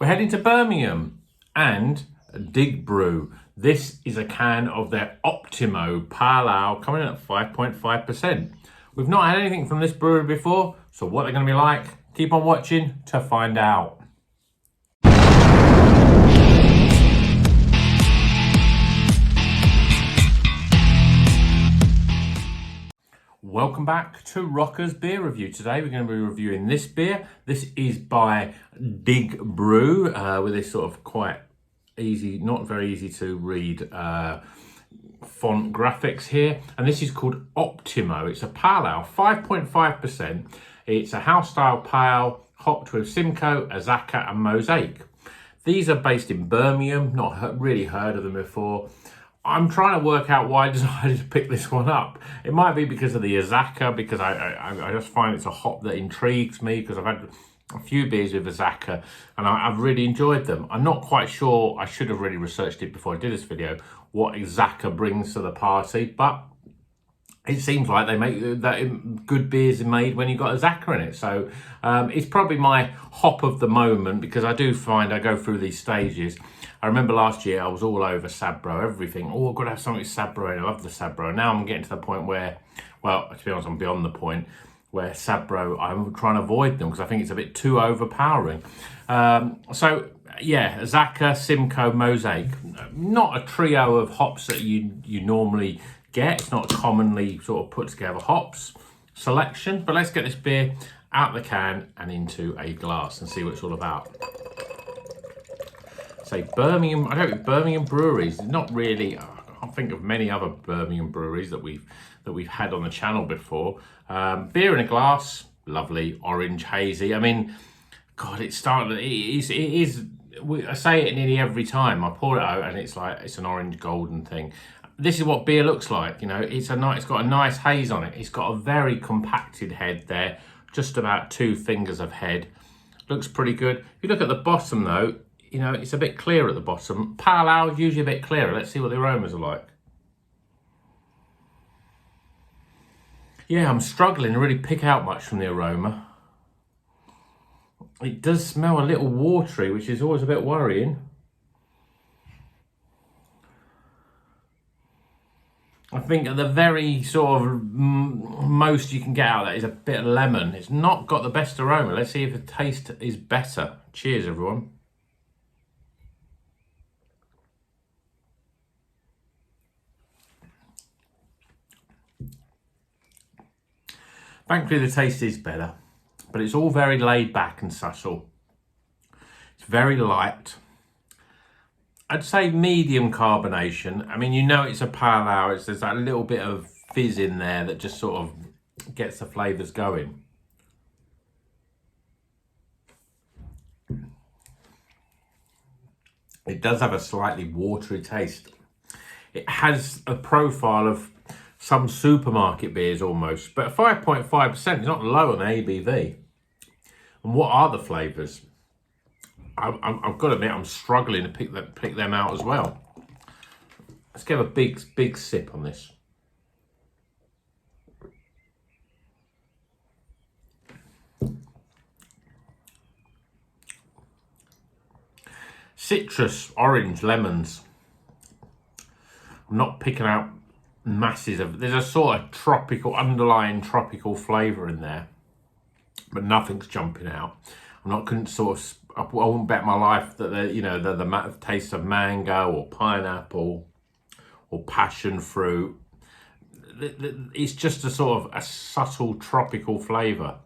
We're heading to Birmingham and Brew. This is a can of their Optimo Pale Ale coming in at 5.5%. We've not had anything from this brewery before, so what they're going to be like, keep on watching to find out. Welcome back to Rocker's Beer Review. Today we're going to be reviewing this beer. This is by Brew with this sort of quite easy, not very easy to read font graphics here. And this is called Optimo. It's a pale ale, 5.5%. It's a house-style pale, hopped with Simcoe, Azacca and Mosaic. These are based in Birmingham, not really heard of them before. I'm trying to work out why I decided to pick this one up. It might be because of the Azacca, because I just find it's a hop that intrigues me, because I've had a few beers with Azacca and I've really enjoyed them. I'm not quite sure, I should have really researched it before I did this video, what Azacca brings to the party, but it seems like they make that good beers are made when you've got Azacca in it. So it's probably my hop of the moment, because I do find I go through these stages. I remember last year I was all over Sabro, everything. Oh, I've got to have something with Sabro, and I love the Sabro. Now I'm getting to the point where, well, to be honest, I'm beyond the point where Sabro, I'm trying to avoid them because I think it's a bit too overpowering. So yeah, Azacca, Simcoe, Mosaic. Not a trio of hops that you normally get. It's not a commonly sort of put together hops selection, but let's get this beer out the can and into a glass and see what it's all about. Say Birmingham, I don't think Birmingham breweries, not really, I can't think of many other Birmingham breweries that we've had on the channel before. Beer in a glass, lovely, orange, hazy. I mean, God, it is, I say it nearly every time. I pour it out and it's like, it's an orange golden thing. This is what beer looks like, you know, it's got a nice haze on it. It's got a very compacted head there, just about 2 fingers of head. Looks pretty good. If you look at the bottom though, you know, it's a bit clear at the bottom. Pale ale is usually a bit clearer. Let's see what the aromas are like. Yeah, I'm struggling to really pick out much from the aroma. It does smell a little watery, which is always a bit worrying. I think at the very sort of most you can get out of that is a bit of lemon. It's not got the best aroma. Let's see if the taste is better. Cheers, everyone. Thankfully, the taste is better, but it's all very laid back and subtle. It's very light. I'd say medium carbonation. I mean, you know it's a pale ale. There's that little bit of fizz in there that just sort of gets the flavours going. It does have a slightly watery taste. It has a profile of some supermarket beers almost, but 5.5% is not low on ABV. And what are the flavours? I've got to admit, I'm struggling to pick them out as well. Let's give a big sip on this. Citrus, orange, lemons. I'm not picking out masses of, there's a sort of tropical, underlying tropical flavour in there, but nothing's jumping out. I won't bet my life that the taste of mango or pineapple or passion fruit. It's just a sort of a subtle tropical flavour.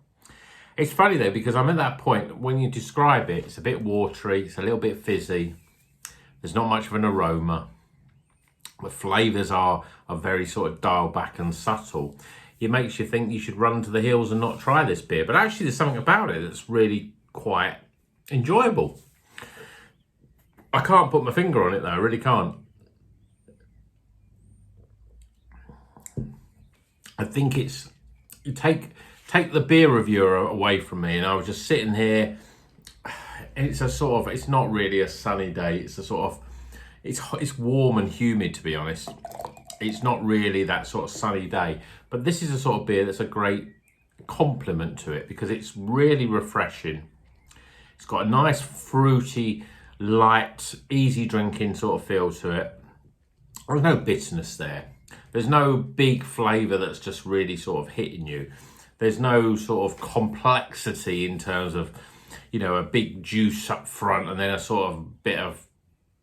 It's funny though, because I'm at that point when you describe it, it's a bit watery, it's a little bit fizzy. There's not much of an aroma. The flavours are very sort of dialed back and subtle. It makes you think you should run to the hills and not try this beer. But actually there's something about it that's really quite enjoyable. I can't put my finger on it though, I really can't. I think it's, you take the beer reviewer away from me and I was just sitting here, it's a sort of, it's not really a sunny day, it's a sort of, it's warm and humid, to be honest. It's not really that sort of sunny day, but this is a sort of beer that's a great complement to it because it's really refreshing. It's got a nice fruity, light, easy drinking sort of feel to it. There's no bitterness there. There's no big flavour that's just really sort of hitting you. There's no sort of complexity in terms of, you know, a big juice up front and then a sort of bit of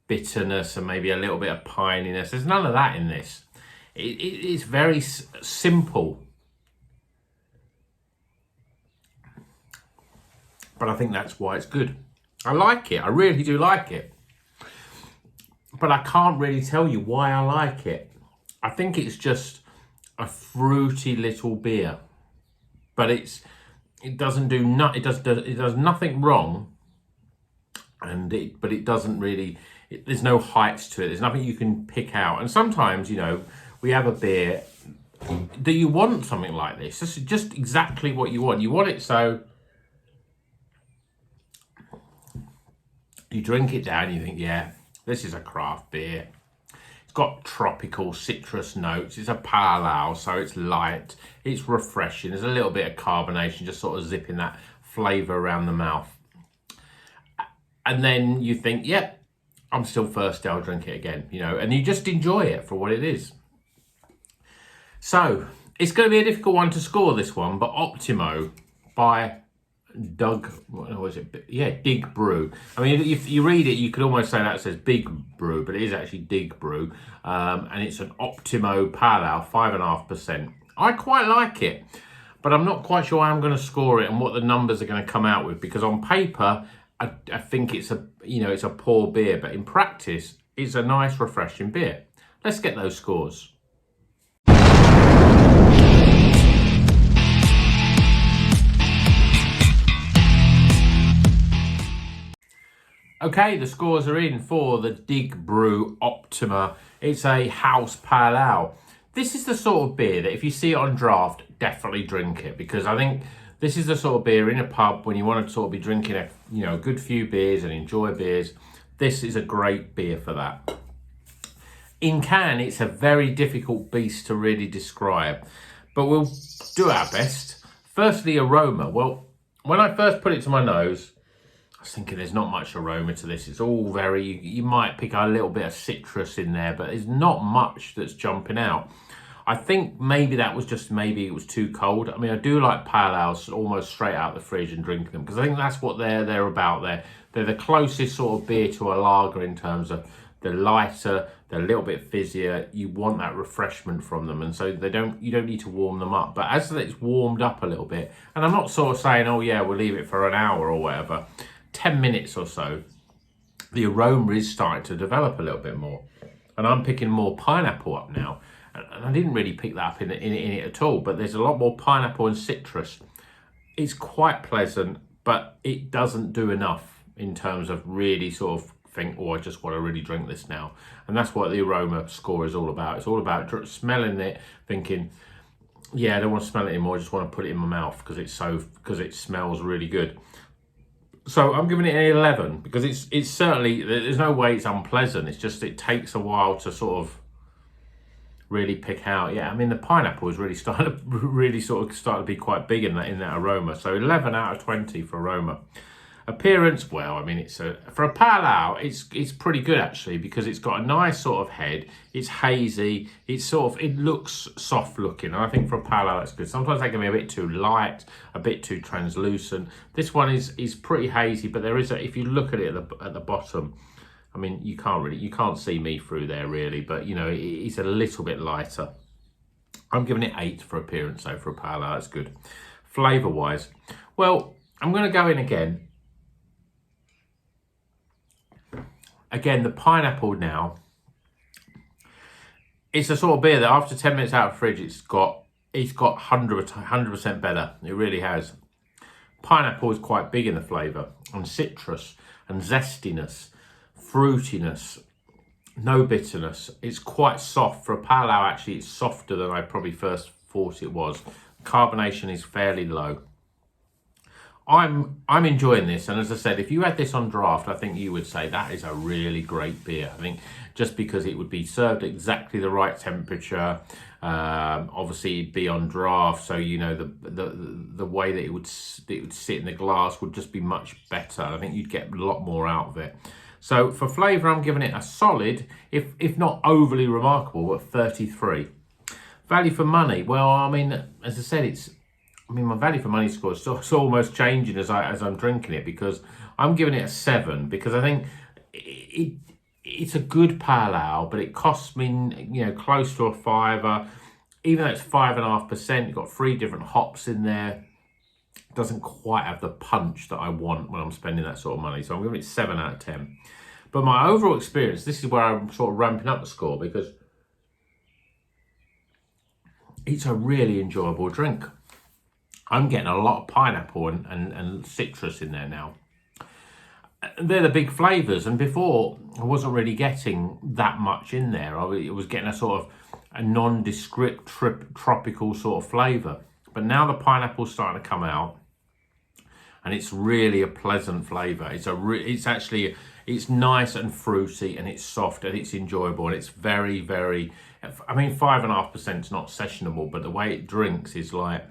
bitterness and maybe a little bit of pininess. There's none of that in this. It's very simple. But I think that's why it's good. I like it. I really do like it. But I can't really tell you why I like it. I think it's just a fruity little beer. But it does nothing wrong, but it doesn't really. There's no heights to it. There's nothing you can pick out. And sometimes, you know, we have a beer that you want something like this. This is just exactly what you want. You want it so you drink it down. You think, yeah, this is a craft beer. Got tropical citrus notes. It's a pale ale, so it's light, it's refreshing. There's a little bit of carbonation, just sort of zipping that flavour around the mouth. And then you think, yep, I'm still thirsty, I'll drink it again, you know, and you just enjoy it for what it is. So it's going to be a difficult one to score, this one, but Optimo by Dig Brew. I mean, if you read it, you could almost say that says Big Brew, but it is actually Dig Brew, and it's an Optimo Pale Ale, 5.5%. I quite like it, but I'm not quite sure how I'm going to score it and what the numbers are going to come out with, because on paper, I think it's a poor beer, but in practice, it's a nice, refreshing beer. Let's get those scores. Okay, the scores are in for the Dig Brew Optima. It's a house pale ale. This is the sort of beer that if you see it on draft, definitely drink it, because I think this is the sort of beer in a pub when you want to sort of be drinking a good few beers and enjoy beers. This is a great beer for that. In can, it's a very difficult beast to really describe, but we'll do our best. Firstly, aroma. Well, when I first put it to my nose, I was thinking there's not much aroma to this. It's all very, you might pick a little bit of citrus in there, but there's not much that's jumping out. I think maybe that was just, maybe it was too cold. I mean, I do like pale ales almost straight out the fridge and drinking them, because I think that's what they're about. They're the closest sort of beer to a lager in terms of they're lighter, they're a little bit fizzier. You want that refreshment from them, and so you don't need to warm them up. But as it's warmed up a little bit, and I'm not sort of saying, oh yeah, we'll leave it for an hour or whatever, 10 minutes or so, the aroma is starting to develop a little bit more. And I'm picking more pineapple up now. And I didn't really pick that up in it at all, but there's a lot more pineapple and citrus. It's quite pleasant, but it doesn't do enough in terms of really sort of think, oh, I just want to really drink this now. And that's what the aroma score is all about. It's all about smelling it, thinking, yeah, I don't want to smell it anymore. I just want to put it in my mouth because it smells really good. So I'm giving it an 11 because it's certainly, there's no way it's unpleasant. It's just, it takes a while to sort of really pick out. Yeah, I mean, the pineapple is really starting to be quite big in that aroma. So 11 out of 20 for aroma. Appearance, well, I mean, it's for a pale ale, it's pretty good actually, because it's got a nice sort of head. It's hazy. It looks soft looking. And I think for a pale ale, that's good. Sometimes they can be a bit too light, a bit too translucent. This one is pretty hazy, but there is if you look at it at the bottom, I mean, you can't see me through there really, but you know, it's a little bit lighter. I'm giving it 8 for appearance though, for a pale ale, that's good. Flavour wise, well, I'm going to go in again. Again, the pineapple now, it's a sort of beer that after 10 minutes out of the fridge, it's got 100% better. It really has. Pineapple is quite big in the flavour, and citrus and zestiness, fruitiness, no bitterness. It's quite soft. For a pale ale, actually, it's softer than I probably first thought it was. Carbonation is fairly low. I'm enjoying this, and as I said, if you had this on draft, I think you would say that is a really great beer. I think just because it would be served at exactly the right temperature, Obviously, it'd be on draft, so you know the way that it would sit in the glass would just be much better. I think you'd get a lot more out of it. So for flavour, I'm giving it a solid, if not overly remarkable, but 33. Value for money. Well, I mean, as I said, my value for money score is it's almost changing as I'm drinking it, because I'm giving it a 7, because I think it's a good pale ale, but it costs me, you know, close to a £5. Even though it's 5.5%, you've got 3 different hops in there. It doesn't quite have the punch that I want when I'm spending that sort of money. So I'm giving it 7 out of 10. But my overall experience, this is where I'm sort of ramping up the score, because it's a really enjoyable drink. I'm getting a lot of pineapple and citrus in there now. They're the big flavours, and before I wasn't really getting that much in there. I was getting a sort of a nondescript tropical sort of flavour. But now the pineapple's starting to come out, and it's really a pleasant flavour. It's nice and fruity, and it's soft, and it's enjoyable, and it's very, very. I mean, 5.5% is not sessionable, but the way it drinks is like,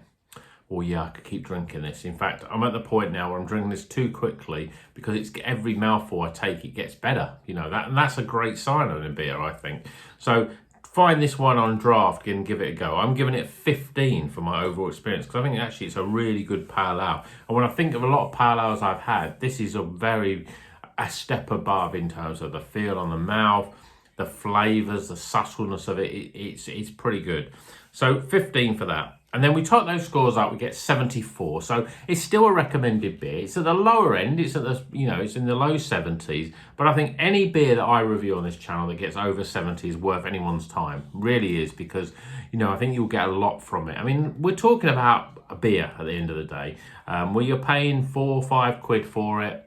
well, yeah, I could keep drinking this. In fact, I'm at the point now where I'm drinking this too quickly, because it's every mouthful I take, it gets better. You know, that's a great sign of a beer, I think. So find this one on draft and give it a go. I'm giving it 15 for my overall experience, because I think actually it's a really good pale ale. And when I think of a lot of pale ales I've had, this is a step above in terms of the feel on the mouth, the flavours, the subtleness of it. It's pretty good. So 15 for that. And then we top those scores up, we get 74. So it's still a recommended beer. It's at the lower end, it's at the, you know, it's in the low 70s. But I think any beer that I review on this channel that gets over 70 is worth anyone's time. Really is, because, you know, I think you'll get a lot from it. I mean, we're talking about a beer at the end of the day, where you're paying 4 or 5 quid for it.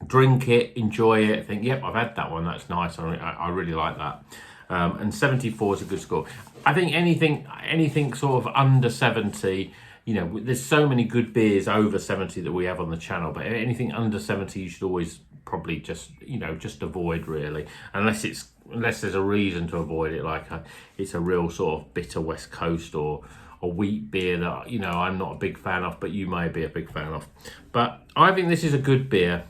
Drink it, enjoy it, think, yep, I've had that one, that's nice, I really like that. And 74 is a good score. I think anything sort of under 70, you know, there's so many good beers over 70 that we have on the channel, but anything under 70 you should always probably just avoid, really, unless there's a reason to avoid it, like it's a real sort of bitter West Coast or a wheat beer that, you know, I'm not a big fan of, but you may be a big fan of. But I think this is a good beer.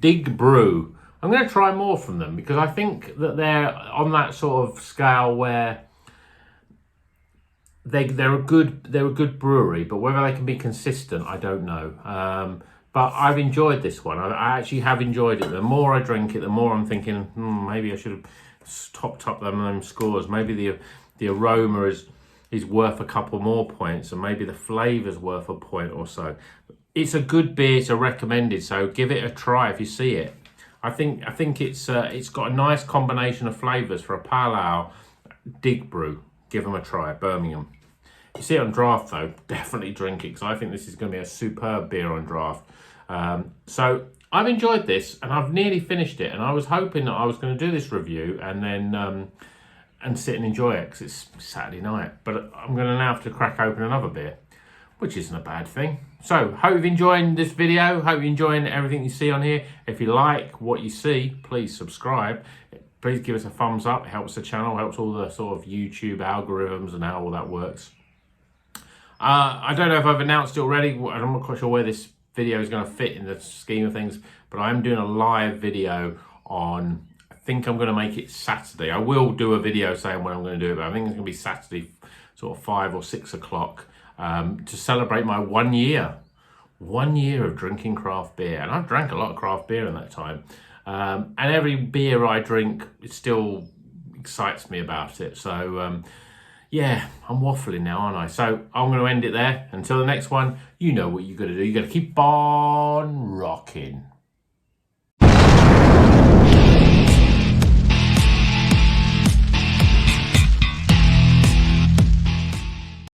Dig Brew. I'm going to try more from them, because I think that they're on that sort of scale where they're a good brewery, but whether they can be consistent, I don't know. But I've enjoyed this one. I actually have enjoyed it. The more I drink it, the more I'm thinking, maybe I should have topped up them scores. Maybe the aroma is worth a couple more points, and maybe the flavour's worth a point or so. It's a good beer, it's a recommended, so give it a try if you see it. I think it's got a nice combination of flavours for a pale ale. Dig Brew, give them a try. Birmingham. If you see it on draft though, definitely drink it, because I think this is going to be a superb beer on draft. So I've enjoyed this, and I've nearly finished it, and I was hoping that I was going to do this review and then and sit and enjoy it, because it's Saturday night. But I'm going to now have to crack open another beer, which isn't a bad thing. So, hope you've enjoyed this video. Hope you're enjoying everything you see on here. If you like what you see, please subscribe. Please give us a thumbs up. It helps the channel, helps all the sort of YouTube algorithms and how all that works. I don't know if I've announced it already. I'm not quite sure where this video is going to fit in the scheme of things, but I'm doing a live video on, I think I'm going to make it Saturday. I will do a video saying when I'm going to do it, but I think it's going to be Saturday, sort of 5 or 6 o'clock, to celebrate my 1 year. 1 year of drinking craft beer. And I've drank a lot of craft beer in that time. And every beer I drink, it still excites me about it. So, yeah, I'm waffling now, aren't I? So I'm going to end it there. Until the next one, you know what you got to do. You got to keep on rocking.